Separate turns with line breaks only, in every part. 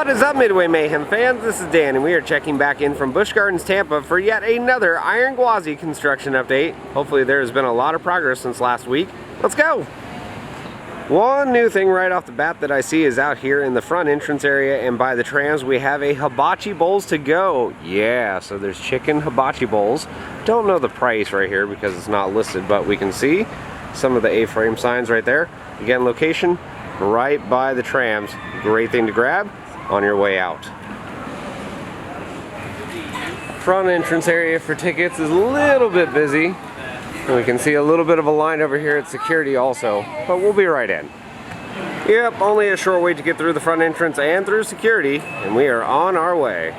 What is up, Midway Mayhem fans? This is Dan, and we are checking back in from Busch Gardens Tampa for yet another Iron Gwazi construction update. Hopefully there has been a lot of progress since last week. Let's go! One new thing right off the bat that I see is out here in the front entrance area and by the trams we have a hibachi bowls to go. Yeah, so there's chicken hibachi bowls. Don't know the price right here because it's not listed, but we can see some of the A-frame signs right there. Again, location right by the trams. Great thing to grab on your way out. Front entrance area for tickets is a little bit busy. And we can see a little bit of a line over here at security also, but we'll be right in. Yep, only a short wait to get through the front entrance and through security, and we are on our way.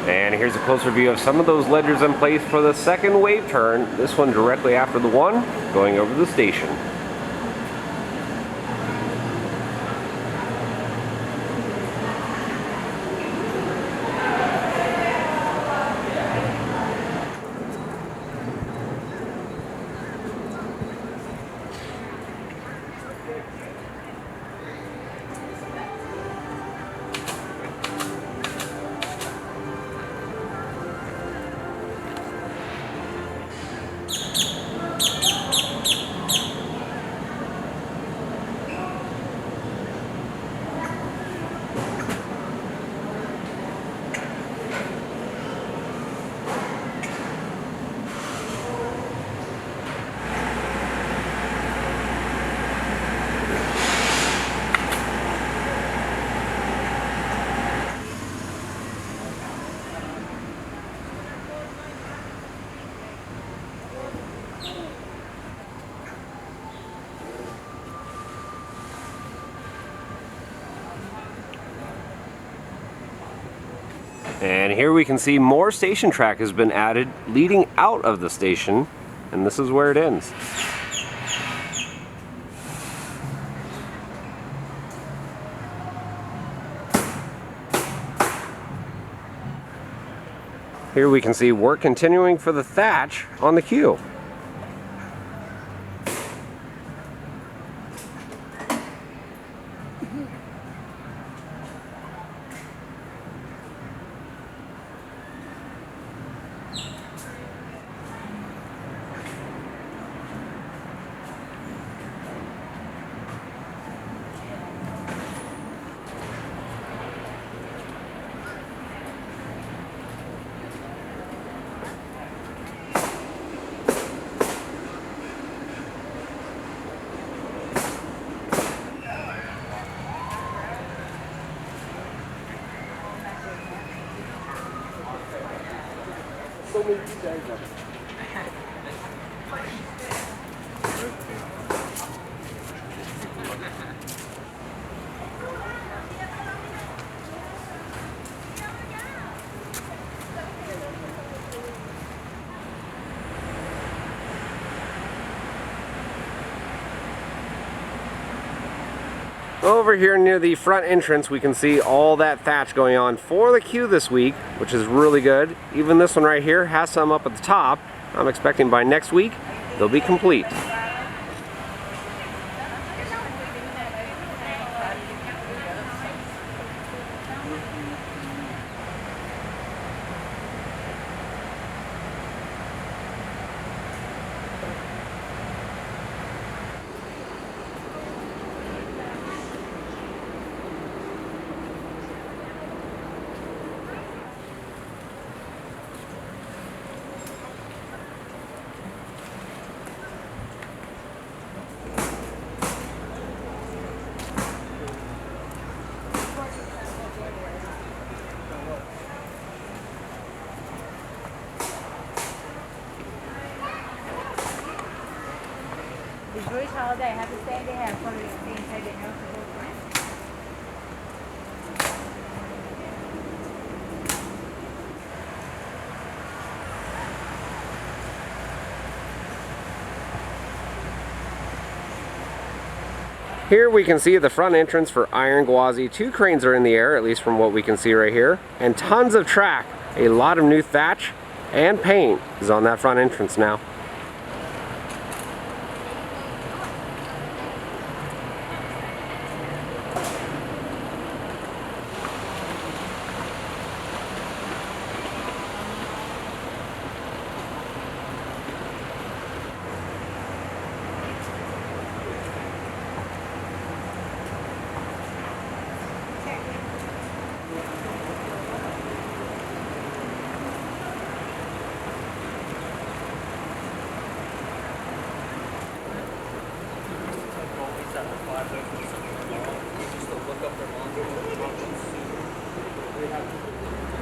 And here's a closer view of some of those ledgers in place for the second wave turn. This one directly after the one going over the station. And here we can see more station track has been added leading out of the station, and this is where it ends. Here we can see work continuing for the thatch on the queue. So many days of it. Over here near the front entrance, we can see all that thatch going on for the queue this week, which is really good. Even this one right here has some up at the top. I'm expecting by next week, they'll be complete.
Busch holiday, happy Saturday, have fun with the team, take it out to both friends.
Here we can see the front entrance for Iron Gwazi. 2 cranes are in the air, at least from what we can see right here, and tons of track. A lot of new thatch and paint is on that front entrance now.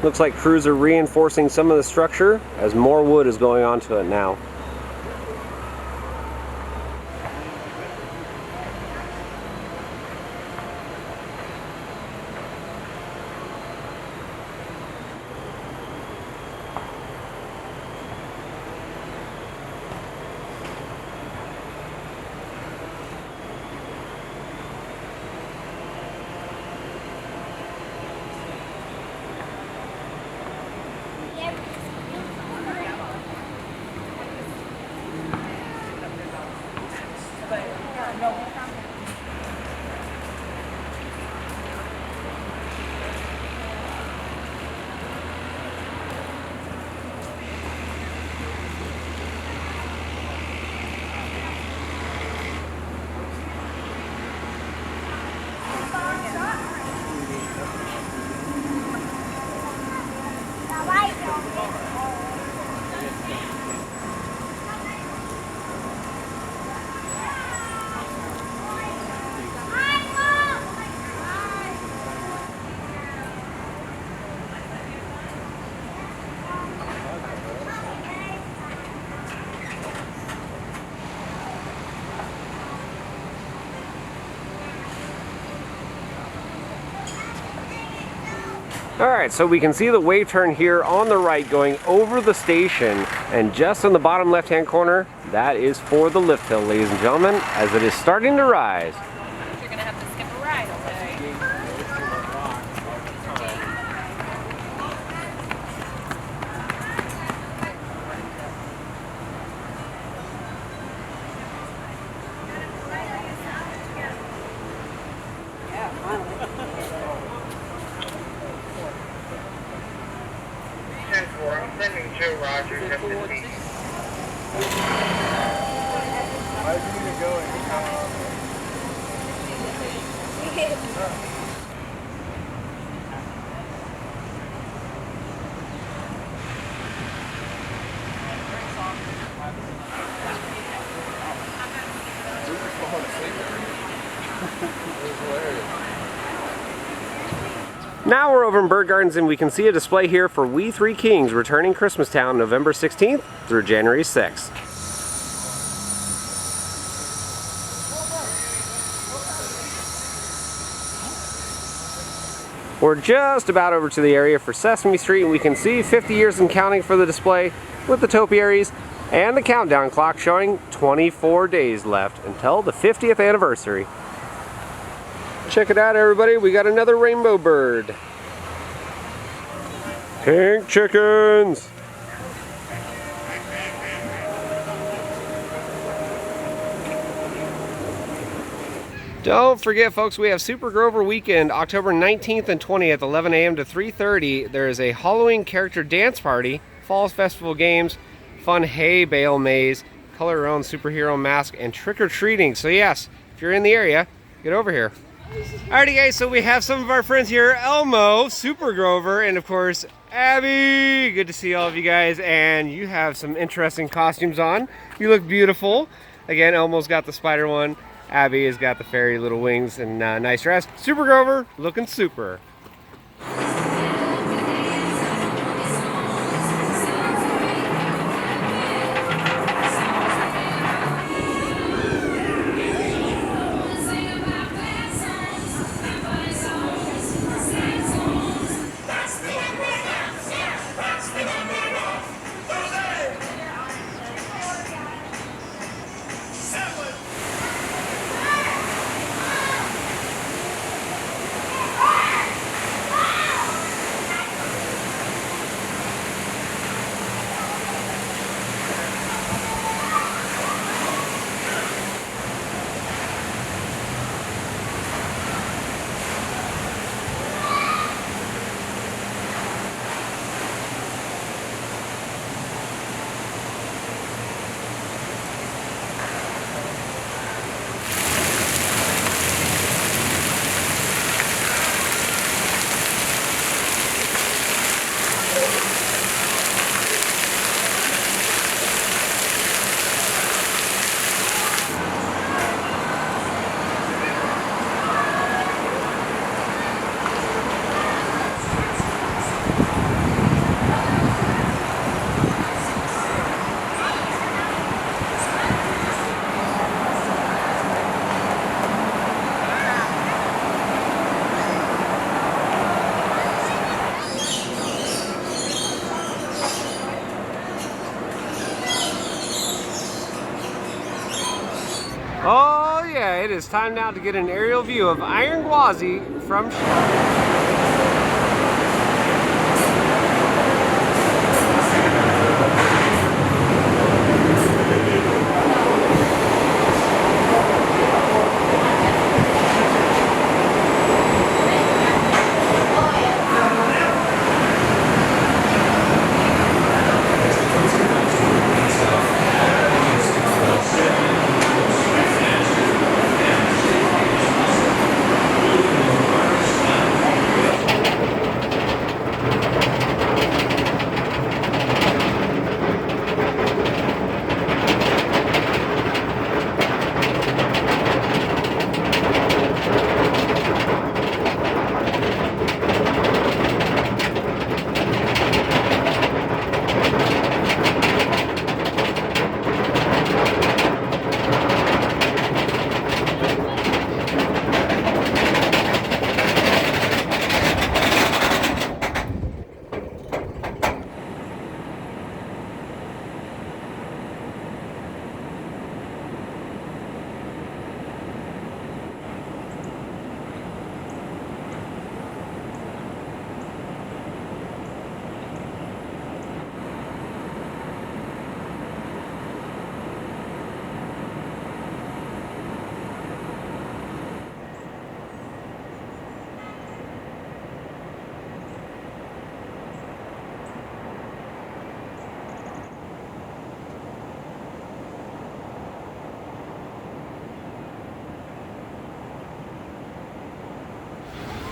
Looks like crews are reinforcing some of the structure as more wood is going onto it now. Alright, so we can see the wave turn here on the right going over the station, and just in the bottom left hand corner, that is for the lift hill, ladies and gentlemen, as it is starting to rise.
You're going to have to skip a ride, okay?
I'm sending Joe Rogers up to me.
Why is he going?
Now we're over in Busch Gardens and we can see a display here for We Three Kings returning Christmas Town November 16th through January 6th. We're just about over to the area for Sesame Street, and we can see 50 years and counting for the display with the topiaries and the countdown clock showing 24 days left until the 50th anniversary. Check it out, everybody. We got another rainbow bird. Pink chickens. Don't forget, folks, we have Super Grover Weekend, October 19th and 20th, 11 a.m. to 3:30. There is a Halloween character dance party, Falls Festival games, fun hay bale maze, color your own superhero mask, and trick-or-treating. So yes, if you're in the area, get over here. Alrighty, guys, so we have some of our friends here, Elmo, Super Grover, and of course, Abby. Good to see all of you guys, and you have some interesting costumes on. You look beautiful. Again, Elmo's got the spider one. Abby has got the fairy little wings and nice dress. Super Grover, looking super. Oh yeah, it is time now to get an aerial view of Iron Gwazi from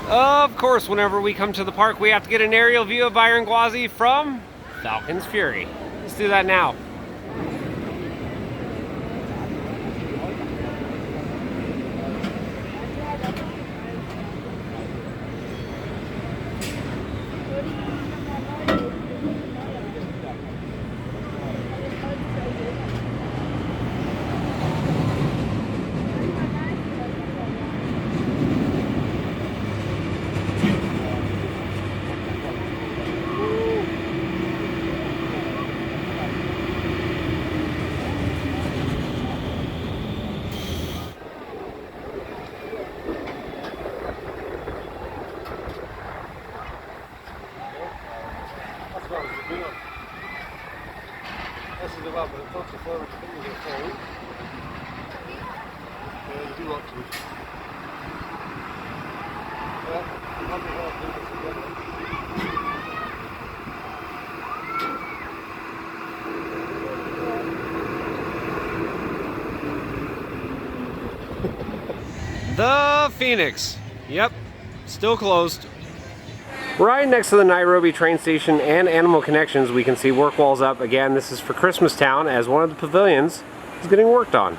Of course, whenever we come to the park, we have to get an aerial view of Iron Gwazi from Falcon's Fury. Let's do that now.
the lab, but it's also further to think we're 4 weeks. You do want to. I'll be hard to do this together.
The Phoenix. Yep, still closed. Right next to the Nairobi train station and Animal Connections, we can see work walls up. Again, this is for Christmas Town, as one of the pavilions is getting worked on.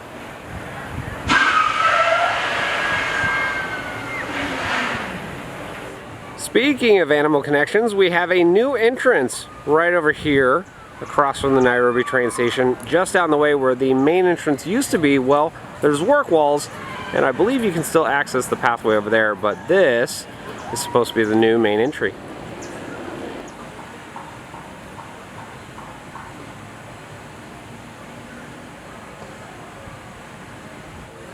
Speaking of Animal Connections, we have a new entrance right over here across from the Nairobi train station, just down the way where the main entrance used to be. Well, there's work walls, and I believe you can still access the pathway over there, but this is supposed to be the new main entry.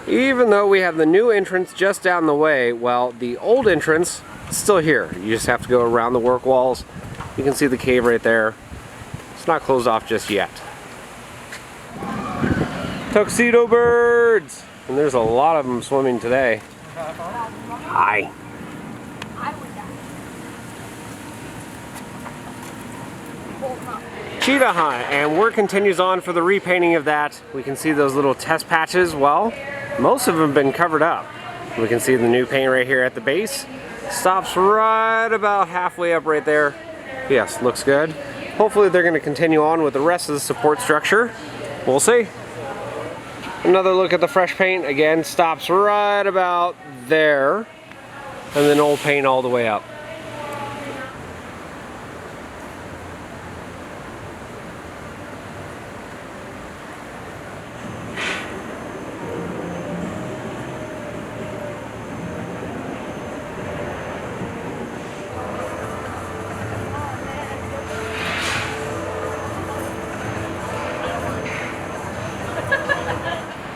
Even though we have the new entrance just down the way, well, the old entrance is still here. You just have to go around the work walls. You can see the cave right there. It's not closed off just yet. Tuxedo birds! And there's a lot of them swimming today. Hi. Cheetah hunt, and work continues on for the repainting of that. We can see those little test patches. Well, most of them have been covered up. We can see the new paint right here at the base. Stops right about halfway up right there. Yes, looks good. Hopefully they're going to continue on with the rest of the support structure. We'll see. Another look at the fresh paint. Again, stops right about there. And then old paint all the way up.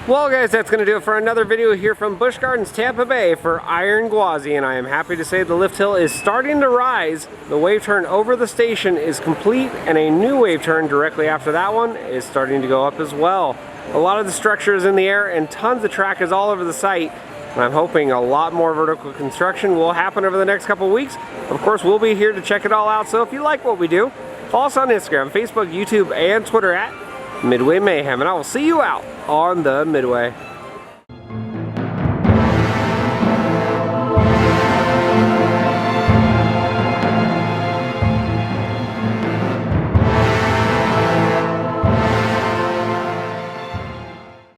Well guys, that's going to do it for another video here from Busch Gardens Tampa Bay for Iron Gwazi, and I am happy to say the lift hill is starting to rise. The wave turn over the station is complete, and a new wave turn directly after that one is starting to go up as well. A lot of the structure is in the air and tons of track is all over the site, and I'm hoping a lot more vertical construction will happen over the next couple weeks. Of course, we'll be here to check it all out, so if you like what we do, follow us on Instagram, Facebook, YouTube, and Twitter at Midway Mayhem, and I will see you out on the Midway.